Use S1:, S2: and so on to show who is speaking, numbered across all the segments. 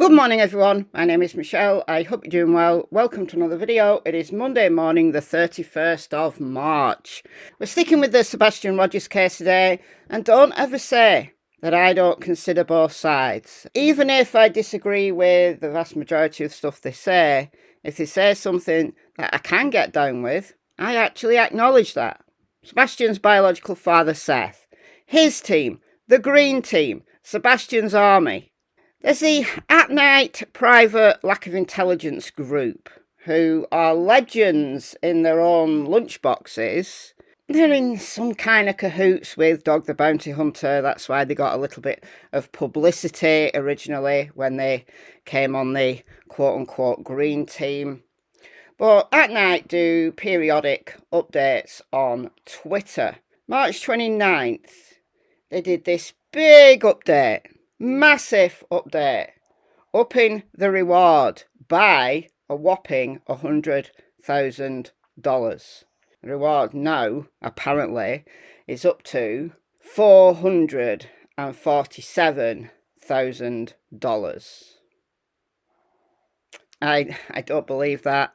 S1: Good morning everyone, my name is Michelle. I hope you're doing well. Welcome to another video. It is Monday morning, the 31st of March. We're sticking with the Sebastian Rogers case today, and don't ever say that I don't consider both sides. Even if I disagree with the vast majority of stuff they say, if they say something that I can get down with, I actually acknowledge that. Sebastian's biological father Seth, his team, the Green Team, Sebastian's army. There's the at-night private lack of intelligence group who are legends in their own lunchboxes. They're in some kind of cahoots with Dog the Bounty Hunter. That's why they got a little bit of publicity originally when they came on the quote-unquote Green Team. But at night do periodic updates on Twitter. March 29th, they did this big update. Massive update, upping the reward by a whopping $100,000. The reward now, apparently, is up to $447,000. I don't believe that.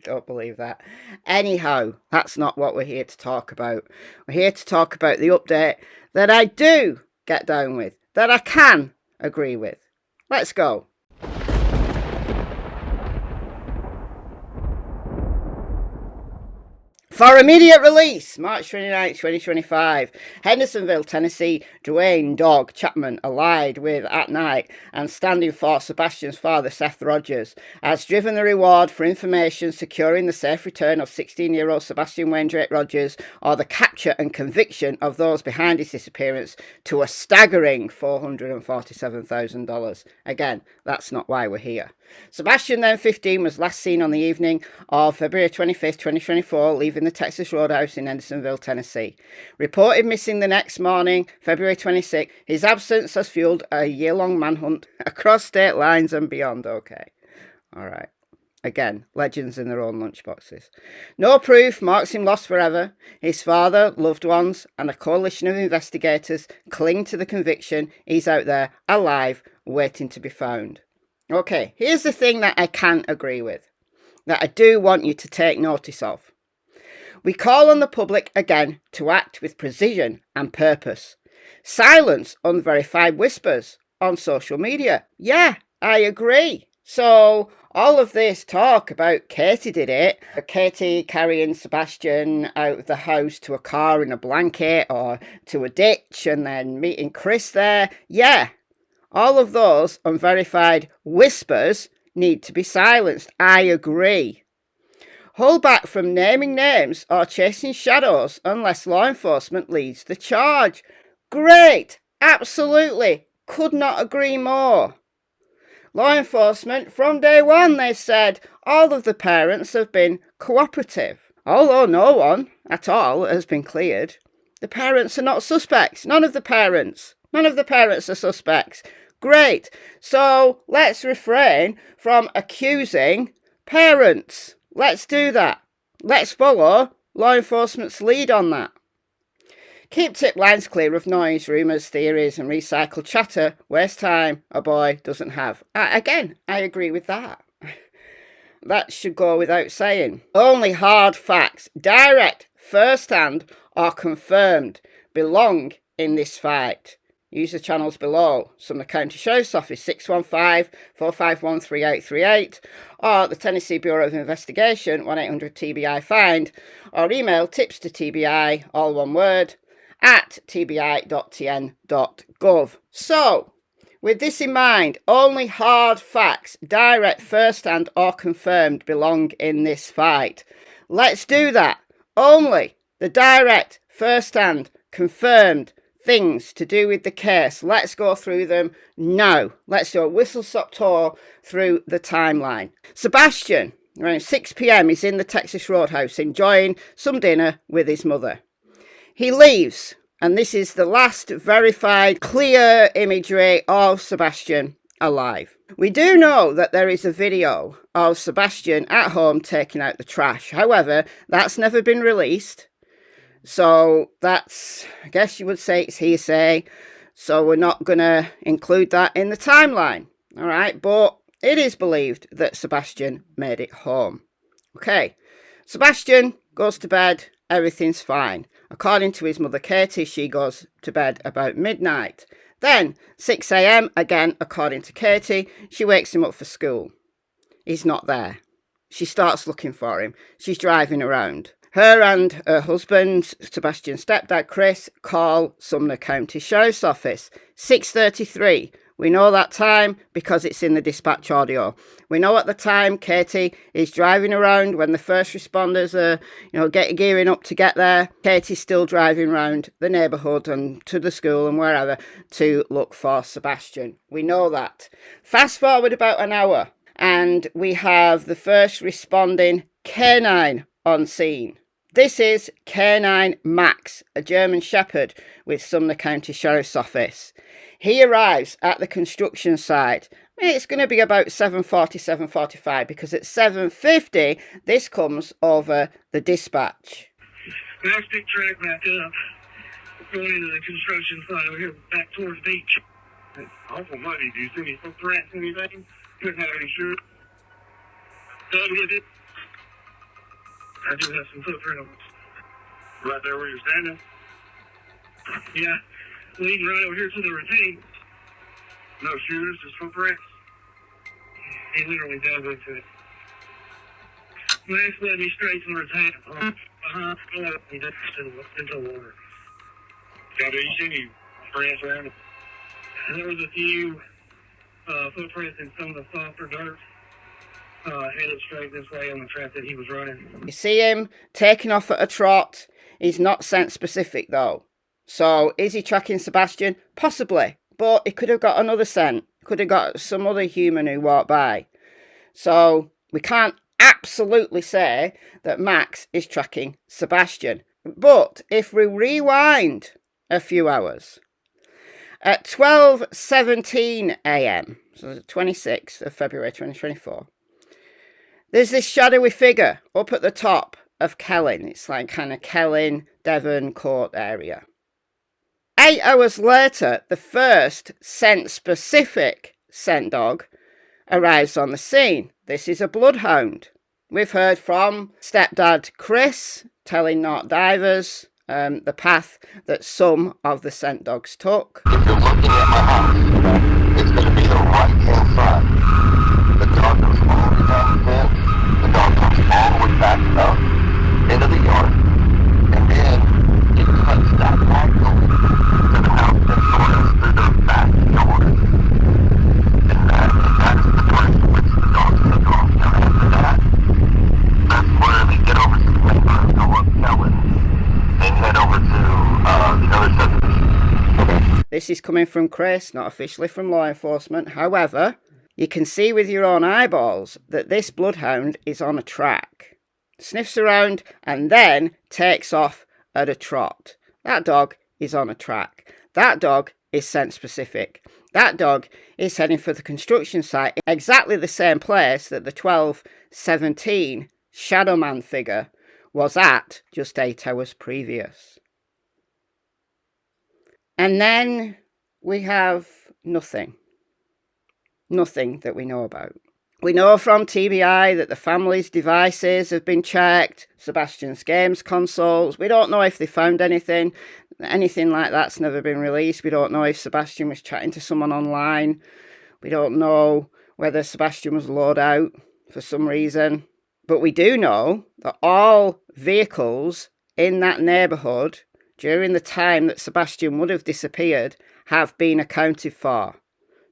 S1: Don't believe that. Anyhow, that's not what we're here to talk about. We're here to talk about the update that I do get down with, that I can agree with. Let's go. For immediate release, March 29, 2025, Hendersonville, Tennessee, Dwayne Dog Chapman, allied with At Night and standing for Sebastian's father, Seth Rogers, has driven the reward for information securing the safe return of 16-year-old Sebastian Wayne Drake Rogers, or the capture and conviction of those behind his disappearance, to a staggering $447,000. Again, that's not why we're here. Sebastian, then 15, was last seen on the evening of February 25th, 2024, leaving the Texas Roadhouse in Hendersonville, Tennessee. Reported missing the next morning, February 26th, his absence has fueled a year-long manhunt across state lines and beyond. Okay, all right. Again, legends in their own lunchboxes. No proof marks him lost forever. His father, loved ones, and a coalition of investigators cling to the conviction he's out there, alive, waiting to be found. Okay, here's the thing that I can agree with, that I do want you to take notice of. We call on the public again to act with precision and purpose. Silence unverified whispers on social media. Yeah, I agree. So all of this talk about Katie did it, Katie carrying Sebastian out of the house to a car in a blanket or to a ditch and then meeting Chris there. Yeah, all of those unverified whispers need to be silenced. I agree. Hold back from naming names or chasing shadows unless law enforcement leads the charge. Great. Absolutely. Could not agree more. Law enforcement, from day one, they've said all of the parents have been cooperative. Although no one at all has been cleared. The parents are not suspects. None of the parents are suspects. Great. So let's refrain from accusing parents. Let's do that. Let's follow law enforcement's lead on that. Keep tip lines clear of noise, rumours, theories and recycled chatter. Waste time a boy doesn't have. Again, I agree with that. That should go without saying. Only hard facts, direct, first-hand or confirmed, belong in this fight. Use the channels below. Sumner County Sheriff's Office 615-451-3838, or the Tennessee Bureau of Investigation 1-800-TBI-FIND, or email tips to TBI, all one word, at tbi.tn.gov. So, with this in mind, only hard facts, direct, first-hand or confirmed, belong in this fight. Let's do that. Only the direct, first-hand, confirmed things to do with the case. Let's go through them now. Let's do a whistle-stop tour through the timeline. Sebastian, around 6 p.m, is in the Texas Roadhouse enjoying some dinner with his mother. He leaves, and this is the last verified clear imagery of Sebastian alive. We do know that there is a video of Sebastian at home taking out the trash. However, that's never been released. So that's, I guess you would say it's hearsay. So we're not going to include that in the timeline. All right, but it is believed that Sebastian made it home. Okay, Sebastian goes to bed, everything's fine. According to his mother Katie, she goes to bed about midnight. Then, 6 a.m, again, according to Katie, she wakes him up for school. He's not there. She starts looking for him. She's driving around. Her and her husband, Sebastian's stepdad, Chris, call Sumner County Sheriff's Office. 6:33. We know that time because it's in the dispatch audio. We know at the time Katie is driving around when the first responders are, gearing up to get there. Katie's still driving around the neighbourhood and to the school and wherever to look for Sebastian. We know that. Fast forward about an hour and we have the first responding canine on scene. This is Canine Max, a German Shepherd with Sumner County Sheriff's Office. He arrives at the construction site. It's going to be about 7:40, 7:45 because at 7:50 this comes over the dispatch.
S2: Next big track back up, going into the construction site over here back towards the beach. It's awful muddy. Do you see any footprints, anything? Couldn't have any shoes. Doug, is it? I do have some footprints. Right there where you're standing? Yeah. Leading right over here to the retain. No shoes, just footprints. He literally dug into it. Max led me straight to the retain. He just into the water. Got you see any prints around it? There was a few footprints in some of the softer dirt. Headed straight this way on the track that he was running.
S1: You see him taking off at a trot. He's not scent specific though. So is he tracking Sebastian? Possibly. But he could have got another scent. Could have got some other human who walked by. So we can't absolutely say that Max is tracking Sebastian. But if we rewind a few hours, at 12:17 a.m, so the 26th of February 2024, there's this shadowy figure up at the top of Kelling. It's like kind of Kelling, Devon, Court area. 8 hours later, the first scent-specific scent dog arrives on the scene. This is a bloodhound. We've heard from stepdad Chris telling North Divers the path that some of the scent dogs took.
S3: If you're looking at my house, it's going to be the right-hand side. The dog goes all the way down the fence. The dog comes all the way back up into the yard. And then it cuts that diagonally to the house that sort of through the back doors. And that is the direction which the dogs take off. Now after that, that's where they get over to the neighbor and go up Kelling and head over to the other subdivision. Okay.
S1: This is coming from Chris, not officially from law enforcement. However, you can see with your own eyeballs that this bloodhound is on a track. Sniffs around and then takes off at a trot. That dog is on a track. That dog is scent specific. That dog is heading for the construction site, exactly the same place that the 12:17 Shadow Man figure was at just 8 hours previous. And then we have nothing. Nothing that we know about. We know from TBI that the family's devices have been checked, Sebastian's games consoles. We don't know if they found anything. Anything like that's never been released. We don't know if Sebastian was chatting to someone online. We don't know whether Sebastian was lured out for some reason. But we do know that all vehicles in that neighbourhood during the time that Sebastian would have disappeared have been accounted for.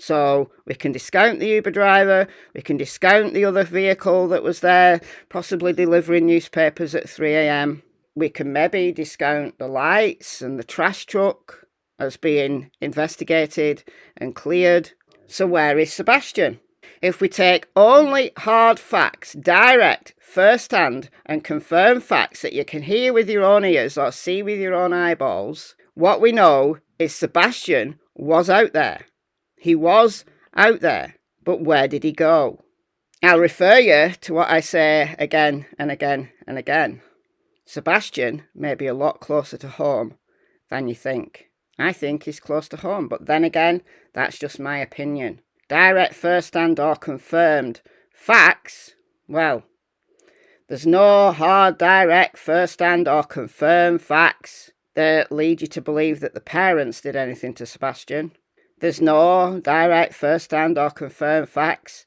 S1: So we can discount the Uber driver, we can discount the other vehicle that was there, possibly delivering newspapers at 3 a.m. We can maybe discount the lights and the trash truck as being investigated and cleared. So where is Sebastian? If we take only hard facts, direct, first-hand and confirmed facts that you can hear with your own ears or see with your own eyeballs, what we know is Sebastian was out there. He was out there, but where did he go? I'll refer you to what I say again and again and again. Sebastian may be a lot closer to home than you think. I think he's close to home, but then again, that's just my opinion. direct, first-hand or confirmed facts, well, there's no hard, direct, first-hand or confirmed facts that lead you to believe that the parents did anything to Sebastian. There's no direct, first-hand or confirmed facts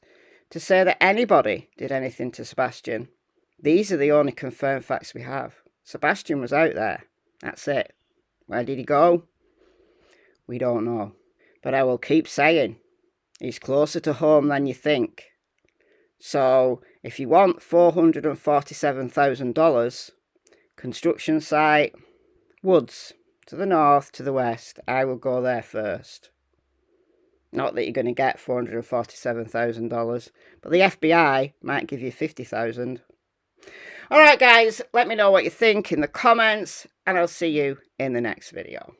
S1: to say that anybody did anything to Sebastian. These are the only confirmed facts we have. Sebastian was out there. That's it. Where did he go? We don't know. But I will keep saying, he's closer to home than you think. So, if you want $447,000, construction site, woods, to the north, to the west, I will go there first. Not that you're going to get $447,000, but the FBI might give you $50,000. Alright guys, let me know what you think in the comments, and I'll see you in the next video.